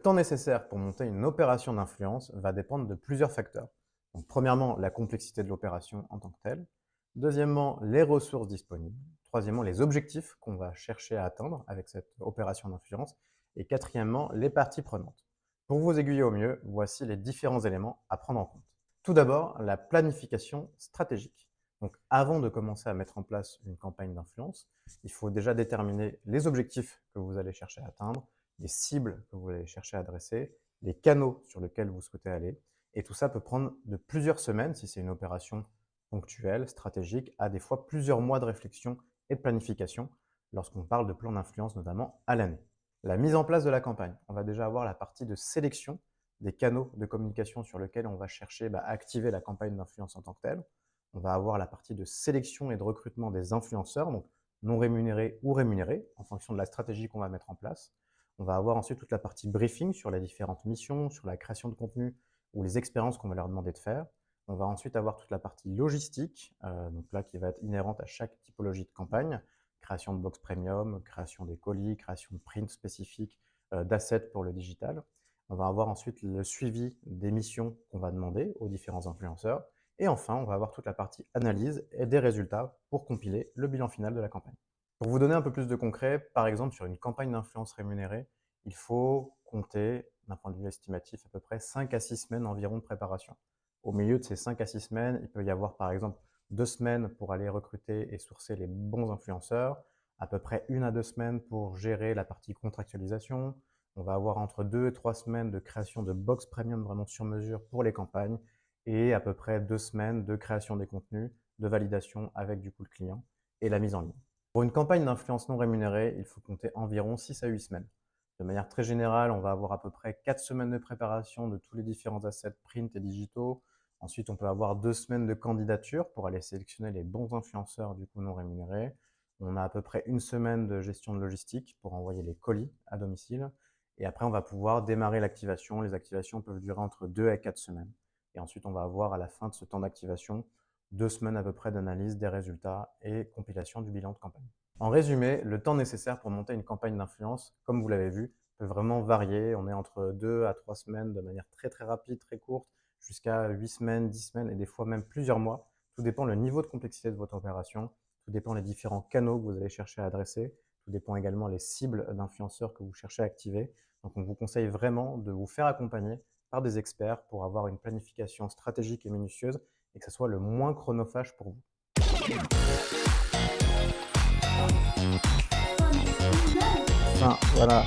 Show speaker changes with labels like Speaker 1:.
Speaker 1: temps nécessaire pour monter une opération d'influence va dépendre de plusieurs facteurs. Donc, premièrement, la complexité de l'opération en tant que telle. Deuxièmement, les ressources disponibles. Troisièmement, les objectifs qu'on va chercher à atteindre avec cette opération d'influence. Et quatrièmement, les parties prenantes. Pour vous aiguiller au mieux, voici les différents éléments à prendre en compte. Tout d'abord, la planification stratégique. Donc, avant de commencer à mettre en place une campagne d'influence, il faut déjà déterminer les objectifs que vous allez chercher à atteindre, les cibles que vous allez chercher à adresser, les canaux sur lesquels vous souhaitez aller. Et tout ça peut prendre de plusieurs semaines, si c'est une opération ponctuelle, stratégique, à des fois plusieurs mois de réflexion et de planification, lorsqu'on parle de plan d'influence notamment à l'année. La mise en place de la campagne. On va déjà avoir la partie de sélection des canaux de communication sur lesquels on va chercher à activer la campagne d'influence en tant que telle. On va avoir la partie de sélection et de recrutement des influenceurs, donc non rémunérés ou rémunérés, en fonction de la stratégie qu'on va mettre en place. On va avoir ensuite toute la partie briefing sur les différentes missions, sur la création de contenu ou les expériences qu'on va leur demander de faire. On va ensuite avoir toute la partie logistique, donc là qui va être inhérente à chaque typologie de campagne, création de box premium, création des colis, création de prints spécifiques, d'assets pour le digital. On va avoir ensuite le suivi des missions qu'on va demander aux différents influenceurs. Et enfin, on va avoir toute la partie analyse et des résultats pour compiler le bilan final de la campagne. Pour vous donner un peu plus de concret, par exemple, sur une campagne d'influence rémunérée, il faut compter, d'un point de vue estimatif, à peu près 5 à 6 semaines environ de préparation. Au milieu de ces 5 à 6 semaines, il peut y avoir par exemple 2 semaines pour aller recruter et sourcer les bons influenceurs, à peu près 1 à 2 semaines pour gérer la partie contractualisation. On va avoir entre 2 et 3 semaines de création de box premium vraiment sur mesure pour les campagnes et à peu près 2 semaines de création des contenus, de validation avec du coup le client et la mise en ligne. Pour une campagne d'influence non rémunérée, il faut compter environ 6 à 8 semaines. De manière très générale, on va avoir à peu près 4 semaines de préparation de tous les différents assets print et digitaux. Ensuite, on peut avoir 2 semaines de candidature pour aller sélectionner les bons influenceurs du coup non rémunérés. On a à peu près 1 semaine de gestion de logistique pour envoyer les colis à domicile. Et après, on va pouvoir démarrer l'activation. Les activations peuvent durer entre 2 et 4 semaines. Et ensuite, on va avoir à la fin de ce temps d'activation 2 semaines à peu près d'analyse des résultats et compilation du bilan de campagne. En résumé, le temps nécessaire pour monter une campagne d'influence, comme vous l'avez vu, peut vraiment varier. On est entre 2 à 3 semaines de manière très très rapide, très courte, jusqu'à 8 semaines, 10 semaines et des fois même plusieurs mois. Tout dépend le niveau de complexité de votre opération, tout dépend les différents canaux que vous allez chercher à adresser, tout dépend également les cibles d'influenceurs que vous cherchez à activer. Donc on vous conseille vraiment de vous faire accompagner par des experts pour avoir une planification stratégique et minutieuse et que ce soit le moins chronophage pour vous. Enfin, voilà.